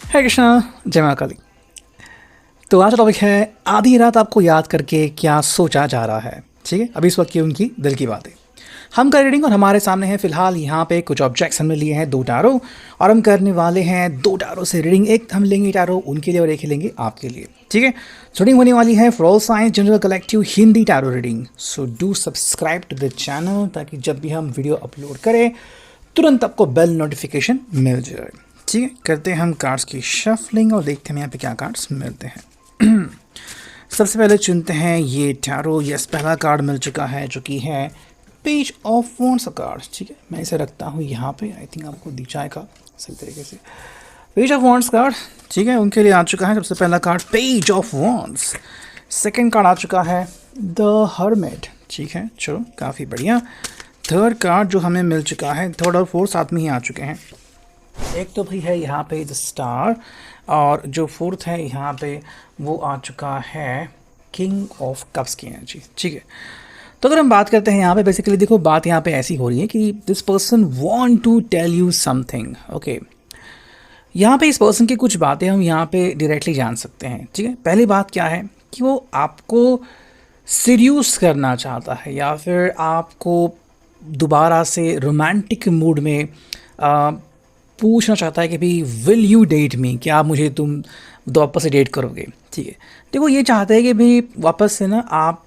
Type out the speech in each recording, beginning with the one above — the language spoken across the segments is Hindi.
है कृष्णा, जय मां काली। तो आज का टॉपिक है आधी रात आपको याद करके क्या सोचा जा रहा है। ठीक है, अभी इस वक्त की उनकी दिल की बातें हम कर रीडिंग, और हमारे सामने है फिलहाल यहाँ पे कुछ ऑब्जेक्ट्स हमने लिए हैं, 2 टैरो, और हम करने वाले हैं 2 टैरो से रीडिंग। एक हम लेंगे टैरो उनके लिए और एक ही लेंगे आपके लिए। ठीक है, रीडिंग होने वाली है for all signs general collective Hindi tarot reading. So do subscribe to the channel ताकि जब भी हम वीडियो अपलोड करें तुरंत आपको बेल नोटिफिकेशन मिल जाए। ठीक है, करते हैं हम कार्ड्स की शफलिंग और देखते हैं यहाँ पे क्या कार्ड्स मिलते हैं। सबसे पहले चुनते हैं ये टैरो। यस, पहला कार्ड मिल चुका है जो कि है पेज ऑफ वॉन्ड्स का कार्ड। ठीक है, मैं इसे रखता हूँ यहाँ पे, आई थिंक आपको दिख जाएगा सही तरीके से। पेज ऑफ वॉन्ड्स कार्ड, ठीक है, उनके लिए आ चुका है सबसे पहला card page of wands. Second card आ चुका है द हर्मिट। ठीक है, चलो काफ़ी बढ़िया। थर्ड कार्ड जो हमें मिल चुका है, थर्ड और फोर्थ साथ में ही आ चुके हैं। एक तो भाई है यहाँ पे द स्टार, और जो फोर्थ है यहाँ पे वो आ चुका है किंग ऑफ कप्स की एनर्जी। ठीक है, तो अगर हम बात करते हैं यहाँ पे, बेसिकली देखो बात यहाँ पे ऐसी हो रही है कि this person want to tell you something. Okay, यहाँ पे इस पर्सन की कुछ बातें हम यहाँ पे डायरेक्टली जान सकते हैं। ठीक है, पहली बात क्या है कि वो आपको सीड्यूस करना चाहता है या फिर आपको दोबारा से रोमांटिक मूड में पूछना चाहता है कि भाई विल यू डेट मी, क्या मुझे तुम वापस से डेट करोगे। ठीक है, देखो ये चाहते हैं कि भाई वापस से ना आप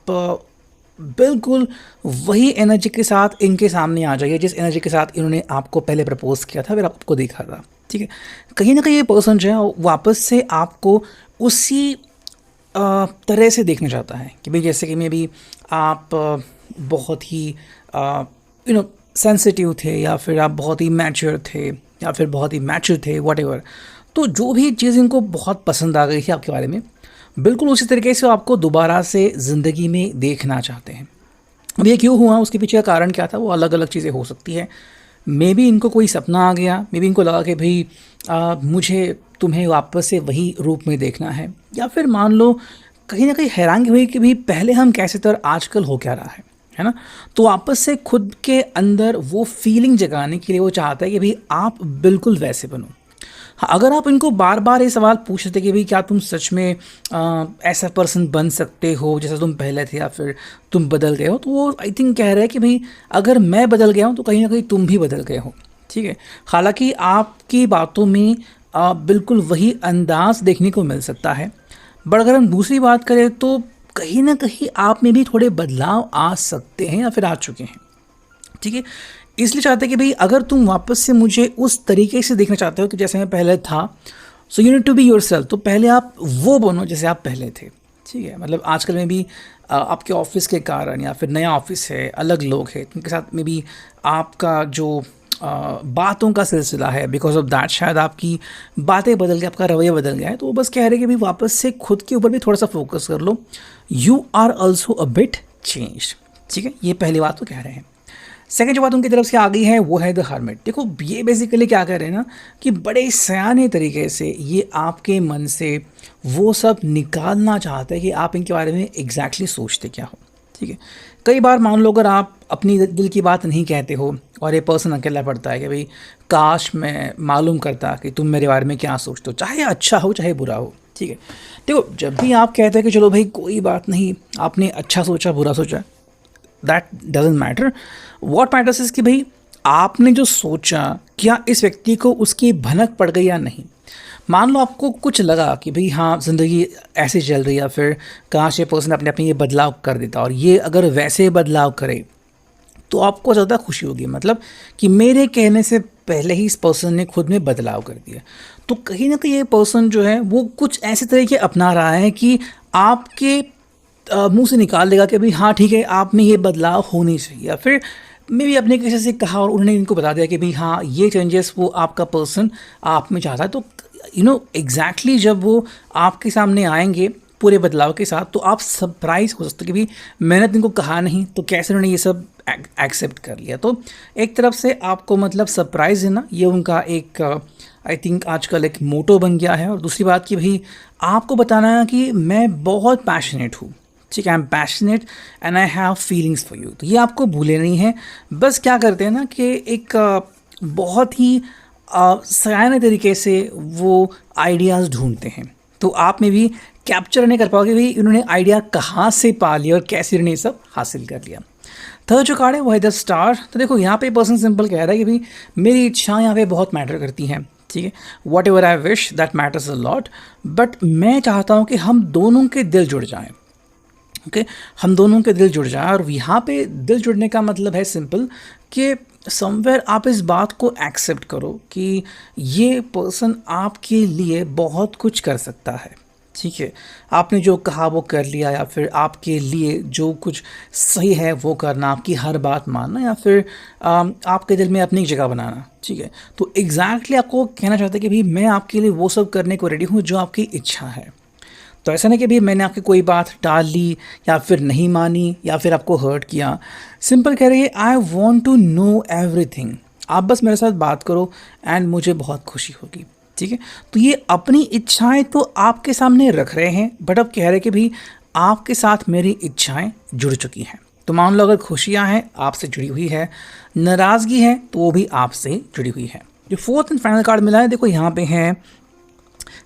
बिल्कुल वही एनर्जी के साथ इनके सामने आ जाइए जिस एनर्जी के साथ इन्होंने आपको पहले प्रपोज किया था, फिर आपको देखा था। ठीक है, कहीं ना कहीं ये पर्सन जो है वापस से आपको उसी तरह से देखना चाहता है कि भाई जैसे कि मे बी आप बहुत ही सेंसिटिव थे, या फिर आप बहुत ही मैच्योर थे, या फिर बहुत ही मैच्योर थे, व्हाटएवर। तो जो भी चीज़ इनको बहुत पसंद आ गई थी आपके बारे में, बिल्कुल उसी तरीके से आपको दोबारा से ज़िंदगी में देखना चाहते हैं। अब ये क्यों हुआ, उसके पीछे का कारण क्या था, वो अलग अलग चीज़ें हो सकती है। मे बी इनको कोई सपना आ गया, मे बी इनको लगा कि भाई मुझे तुम्हें वापस से वही रूप में देखना है, या फिर मान लो कहीं ना कहीं हैरानी हुई कि भाई पहले हम कैसे थे और आजकल हो क्या रहा है ना। तो वापस से खुद के अंदर वो फीलिंग जगाने के लिए वो चाहता है कि भाई आप बिल्कुल वैसे बनो। हाँ, अगर आप इनको बार बार ये सवाल पूछते थे कि भाई क्या तुम सच में ऐसा पर्सन बन सकते हो जैसा तुम पहले थे, या फिर तुम बदल गए हो, तो वो आई थिंक कह रहे हैं कि भाई अगर मैं बदल गया हूँ तो कहीं ना कहीं तुम भी बदल गए हो। ठीक है, हालांकि आपकी बातों में बिल्कुल वही अंदाज देखने को मिल सकता है, बट अगर हम दूसरी बात करें तो कहीं ना कहीं आप में भी थोड़े बदलाव आ सकते हैं या फिर आ चुके हैं। ठीक है, इसलिए चाहते हैं कि भाई अगर तुम वापस से मुझे उस तरीके से देखना चाहते हो कि जैसे मैं पहले था, so you need to be yourself, तो पहले आप वो बनो जैसे आप पहले थे। ठीक है, मतलब आजकल में भी आपके ऑफिस के कारण या फिर नया ऑफिस है, अलग लोग हैं, उनके साथ में भी आपका जो बातों का सिलसिला है, बिकॉज ऑफ दैट शायद आपकी बातें बदल गई, आपका रवैया बदल गया है। तो वो बस कह रहे हैं कि भाई वापस से खुद के ऊपर भी थोड़ा सा फोकस कर लो, you are also a bit change. ठीक है, ये पहली बात तो कह रहे हैं। सेकंड जो बात उनकी तरफ से आ गई है वो है द हर्मिट। देखो ये बेसिकली क्या कह रहे हैं ना कि बड़े सयाने तरीके से ये आपके मन से वो सब निकालना चाहते हैं कि आप इनके बारे में एग्जैक्टली सोचते क्या हो। ठीक है, कई बार मान लो अगर आप अपनी दिल की बात नहीं कहते हो और ये पर्सन अकेला पड़ता है कि भाई काश मैं मालूम करता कि तुम मेरे बारे में क्या सोचते हो, चाहे अच्छा हो चाहे बुरा हो। ठीक है, देखो जब भी आप कहते हैं कि चलो भाई कोई बात नहीं, आपने अच्छा सोचा बुरा सोचा, that doesn't matter. What matters is कि भाई आपने जो सोचा क्या इस व्यक्ति को उसकी भनक पड़ गई या नहीं। मान लो आपको कुछ लगा कि भाई हाँ ज़िंदगी ऐसे चल रही है, या फिर काश ये पर्सन अपने अपने ये बदलाव कर देता, और ये अगर वैसे बदलाव करे तो आपको ज़्यादा खुशी होगी, मतलब कि मेरे कहने से पहले ही इस पर्सन ने खुद में बदलाव कर दिया। तो कहीं ना कहीं ये पर्सन जो है वो कुछ ऐसे तरीके अपना रहा है कि आपके मुंह से निकाल देगा कि भाई हाँ ठीक है आप में ये बदलाव होनी चाहिए, या फिर मे भी अपने किसी से कहा और उन्होंने इनको बता दिया कि भाई हाँ ये चेंजेस वो आपका पर्सन आप में चाहता है। तो एग्जैक्टली जब वो आपके सामने आएंगे पूरे बदलाव के साथ, तो आप सरप्राइज हो सकते हो कि भाई मैंने तो इनको कहा नहीं तो कैसे उन्होंने ये सब एक्सेप्ट कर लिया। तो एक तरफ से आपको मतलब सरप्राइज है ना, ये उनका एक आई थिंक आजकल एक मोटो बन गया है। और दूसरी बात कि भाई आपको बताना है कि मैं बहुत पैशनेट हूँ। ठीक है, I am passionate and I have feelings for you. तो ये आपको भूले नहीं है। बस क्या करते हैं ना कि एक बहुत ही सयाने तरीके से वो आइडियाज़ ढूंढते हैं। तो आप में भी कैप्चर नहीं कर पाओगे भाई इन्होंने आइडिया कहाँ से पा लिया और कैसे इन्होंने ये सब हासिल कर लिया। थर्ड जो कार्ड है वो है द स्टार। तो देखो यहाँ पे पर्सन सिंपल कह रहा है कि भाई मेरी इच्छाएं यहाँ पे बहुत मैटर करती हैं, ठीक है, what ever I wish that matters a lot, but मैं चाहता हूँ कि हम दोनों के दिल जुड़ जाएं। ओके हम दोनों के दिल जुड़ जाए। और यहाँ पे दिल जुड़ने का मतलब है सिंपल कि समवेयर आप इस बात को एक्सेप्ट करो कि ये पर्सन आपके लिए बहुत कुछ कर सकता है, ठीक है, आपने जो कहा वो कर लिया, या फिर आपके लिए जो कुछ सही है वो करना, आपकी हर बात मानना, या फिर आपके दिल में अपनी एक जगह बनाना, ठीक है। तो एग्जैक्टली आपको कहना चाहते हैं कि भाई मैं आपके लिए वो सब करने को रेडी हूँ जो आपकी इच्छा है। तो ऐसा नहीं कि भाई मैंने आपकी कोई बात टाल ली या फिर नहीं मानी या फिर आपको हर्ट किया। सिंपल कह रही है I want to know everything, आप बस मेरे साथ बात करो एंड मुझे बहुत खुशी होगी, ठीक है। तो ये अपनी इच्छाएं तो आपके सामने रख रहे हैं, बट अब कह रहे हैं कि भाई आपके साथ मेरी इच्छाएं जुड़ चुकी हैं। तो मान लो अगर खुशियां हैं आपसे जुड़ी हुई है, नाराज़गी है तो वो भी आपसे जुड़ी हुई है। जो फोर्थ एंड फाइनल कार्ड मिला है देखो यहाँ पे है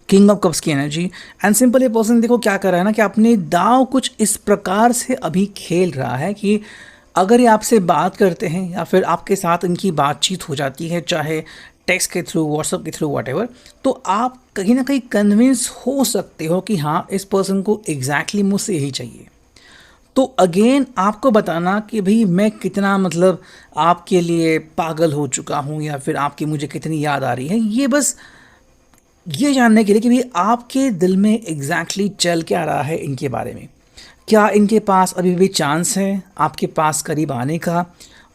किंग ऑफ कप्स की एनर्जी। एंड सिंपल ये पर्सन देखो क्या कर रहा है ना कि अपने दाव कुछ इस प्रकार से अभी खेल रहा है कि अगर ये आपसे बात करते हैं या फिर आपके साथ इनकी बातचीत हो जाती है, चाहे टेक्स्ट के थ्रू, व्हाट्सएप के थ्रू, व्हाटएवर, तो आप कहीं ना कहीं कन्विंस हो सकते हो कि हाँ इस पर्सन को एग्जैक्टली मुझसे यही चाहिए। तो अगेन आपको बताना कि भाई मैं कितना मतलब आपके लिए पागल हो चुका हूँ या फिर आपकी मुझे कितनी याद आ रही है, ये बस ये जानने के लिए कि भाई आपके दिल में एग्जैक्टली चल क्या रहा है इनके बारे में। क्या इनके पास अभी भी चांस है आपके पास करीब आने का,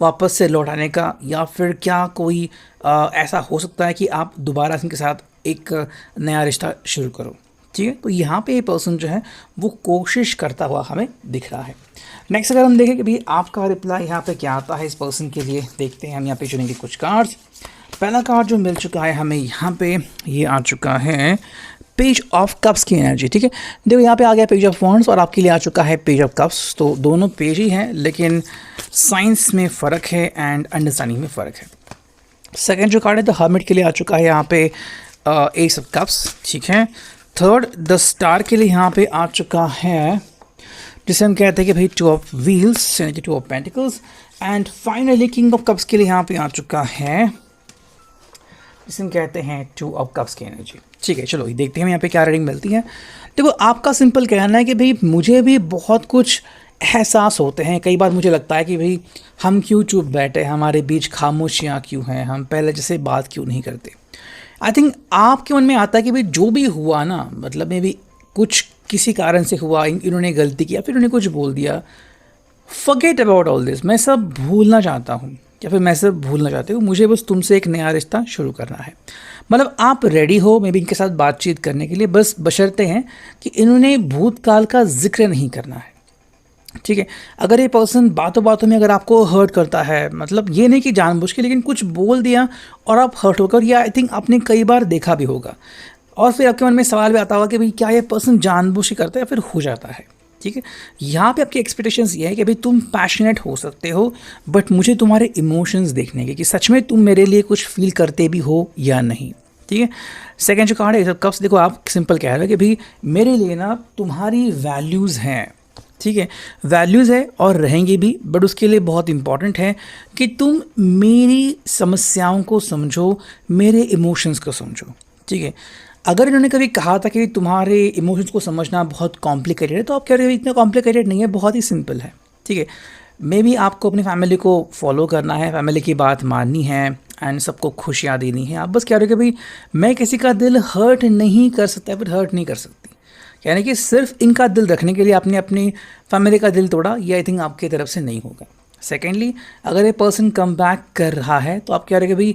वापस से लौट आने का, या फिर क्या कोई ऐसा हो सकता है कि आप दोबारा इनके साथ एक नया रिश्ता शुरू करो, ठीक है। तो यहाँ पे ये पर्सन जो है वो कोशिश करता हुआ हमें दिख रहा है। नेक्स्ट अगर हम देखें कि भाई आपका रिप्लाई यहाँ पे क्या आता है इस पर्सन के लिए, देखते हैं हम यहाँ पे चुनेंगे कुछ कार्ड्स। पहला कार्ड जो मिल चुका है हमें यहाँ पे ये आ चुका है पेज ऑफ कप्स की एनर्जी, ठीक है। देखो यहाँ पे आ गया पेज ऑफ वॉन्ड्स और आपके लिए आ चुका है पेज ऑफ कप्स। तो दोनों पेज ही हैं लेकिन साइंस में फ़र्क है एंड अंडरस्टैंडिंग में फ़र्क है। सेकेंड जो कार्ड है द हर्मिट के लिए आ चुका है यहाँ पे एस ऑफ कप्स, ठीक है। थर्ड द स्टार के लिए यहाँ पे आ चुका है जिसे हम कहते हैं कि भाई टू ऑफ व्हील्स यानी कि two of pentacles. And finally king of cups के लिए यहाँ पे आ चुका है जिसे हम कहते हैं टू ऑफ कप्स की एनर्जी, ठीक है। चलो देखते हैं यहाँ पे क्या रीडिंग मिलती है। देखो आपका सिंपल कहना है कि भाई मुझे भी बहुत कुछ एहसास होते हैं, कई बार मुझे लगता है कि भाई हम क्यों चुप बैठे, हमारे बीच खामोशियाँ क्यों हैं, हम पहले जैसे बात क्यों नहीं करते। आई थिंक आपके मन में आता है कि भाई जो भी हुआ ना, मतलब मे भी कुछ किसी कारण से हुआ, इन्होंने गलती किया, फिर उन्हें कुछ बोल दिया, फॉरगेट अबाउट ऑल दिस, मैं सब भूलना चाहता हूँ या फिर मैं सब भूलना चाहती हूँ, मुझे बस तुमसे एक नया रिश्ता शुरू करना है। मतलब आप रेडी हो मे बी इनके साथ बातचीत करने के लिए, बस बशर्ते हैं कि इन्होंने भूतकाल का जिक्र नहीं करना है, ठीक है। अगर ये पर्सन बातों बातों में अगर आपको हर्ट करता है, मतलब ये नहीं कि जानबूझ के, लेकिन कुछ बोल दिया और आप हर्ट होकर, या आई थिंक आपने कई बार देखा भी होगा, और फिर आपके मन में सवाल भी आता होगा कि भाई क्या ये पर्सन जानबूझ के करता है या फिर हो जाता है, ठीक है। यहाँ पे आपकी एक्सपेक्टेशंस ये है कि भाई तुम पैशनेट हो सकते हो, बट मुझे तुम्हारे इमोशंस देखने के कि सच में तुम मेरे लिए कुछ फील करते भी हो या नहीं, ठीक है। सेकेंड जो कार्ड है कप्स, देखो आप सिंपल कह रहे हो कि भाई मेरे लिए ना तुम्हारी वैल्यूज़ हैं, ठीक है, वैल्यूज़ है और रहेंगी भी, बट उसके लिए बहुत इंपॉर्टेंट है कि तुम मेरी समस्याओं को समझो, मेरे इमोशंस को समझो, ठीक है। अगर इन्होंने कभी कहा था कि तुम्हारे इमोशंस को समझना बहुत कॉम्प्लिकेटेड है, तो आप कह रहे हो इतना कॉम्प्लिकेटेड नहीं है, बहुत ही सिंपल है, ठीक है। मे बी आपको अपनी फैमिली को फॉलो करना है, फैमिली की बात माननी है एंड सबको खुशियाँ देनी है। आप बस कह रहे हो कि भाई मैं किसी का दिल हर्ट नहीं कर सकता, फिर हर्ट नहीं कर सकती, यानी कि सिर्फ इनका दिल रखने के लिए आपने अपनी फैमिली का दिल तोड़ा, ये आई थिंक आपकी तरफ से नहीं होगा। सेकेंडली अगर ये पर्सन कम बैक कर रहा है तो आप कह रहे हो कि भाई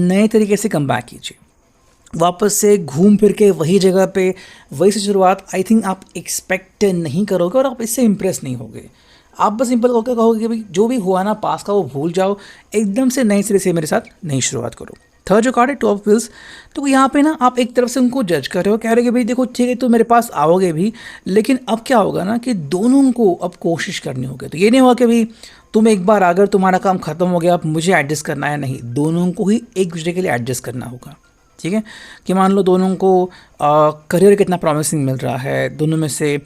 नए तरीके से कम बैक कीजिए, वापस से घूम फिर के वही जगह पे वही से शुरुआत आई थिंक आप एक्सपेक्ट नहीं करोगे और आप इससे इम्प्रेस नहीं होगे। आप बस सिंपल होकर कहोगे कि भाई जो भी हुआ ना पास का वो भूल जाओ, एकदम से नए सिरे से मेरे साथ नई शुरुआत करो। थर्ड जो कार्ड है टू ऑफ व्हील्स, तो यहाँ पे ना आप एक तरफ से उनको जज कर रहे हो, कह रहे हो कि भाई देखो ठीक है तो मेरे पास आओगे भी, लेकिन अब क्या होगा ना कि दोनों को अब कोशिश करनी होगी। तो ये नहीं होगा कि भाई तुम एक बार अगर तुम्हारा काम ख़त्म हो गया, अब मुझे एडजस्ट करना है, नहीं, दोनों को ही एक दूसरे के लिए एडजस्ट करना होगा। ठीक है, कि मान लो दोनों को करियर कितना प्रॉमिसिंग मिल रहा है, दोनों में से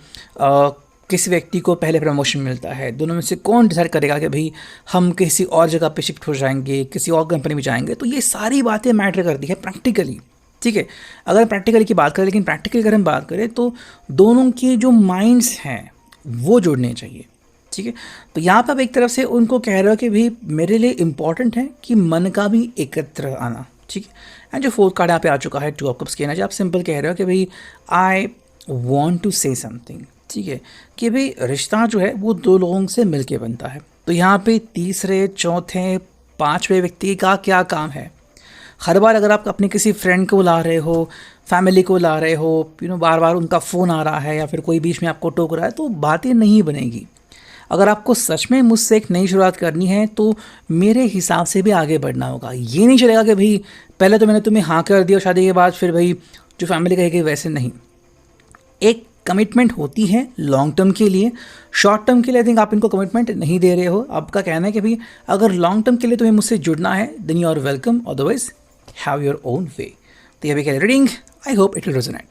किसी व्यक्ति को पहले प्रमोशन मिलता है, दोनों में से कौन डिसाइड करेगा कि भाई हम किसी और जगह पे शिफ्ट हो जाएंगे, किसी और कंपनी में जाएंगे। तो ये सारी बातें मैटर करती है प्रैक्टिकली। ठीक है, अगर प्रैक्टिकली की बात करें, लेकिन प्रैक्टिकली अगर हम बात करें तो दोनों के जो माइंड्स हैं वो जुड़ने चाहिए। ठीक है, तो यहाँ पर आप एक तरफ से उनको कह रहे हो कि भाई मेरे लिए इम्पॉर्टेंट है कि मन का भी एकत्र आना। ठीक है, एंड जो फोर्थ कार्ड यहाँ पे आ चुका है, टू ऑफ कप्स की एनर्जी, आप सिंपल कह रहे हो कि भाई I want to say something. ठीक है, कि भाई रिश्ता जो है वो दो लोगों से मिलके बनता है। तो यहाँ पे तीसरे, चौथे, पांचवें व्यक्ति का क्या काम है? हर बार अगर आप अपने किसी फ्रेंड को ला रहे हो, फैमिली को ला रहे हो, बार बार उनका फ़ोन आ रहा है या फिर कोई बीच में आपको टोक रहा है, तो बातें नहीं बनेगी। अगर आपको सच में मुझसे एक नई शुरुआत करनी है तो मेरे हिसाब से भी आगे बढ़ना होगा। ये नहीं चलेगा कि भाई पहले तो मैंने तुम्हें हाँ कर दिया शादी के बाद फिर भाई जो फैमिली कहेगी वैसे नहीं। एक कमिटमेंट होती है लॉन्ग टर्म के लिए, शॉर्ट टर्म के लिए आई थिंक आप इनको कमिटमेंट नहीं दे रहे हो। आपका कहना है कि भाई अगर लॉन्ग टर्म के लिए तुम्हें मुझसे जुड़ना है then you are welcome, otherwise have your own way. तो ये भी कह reading, I hope it will resonate.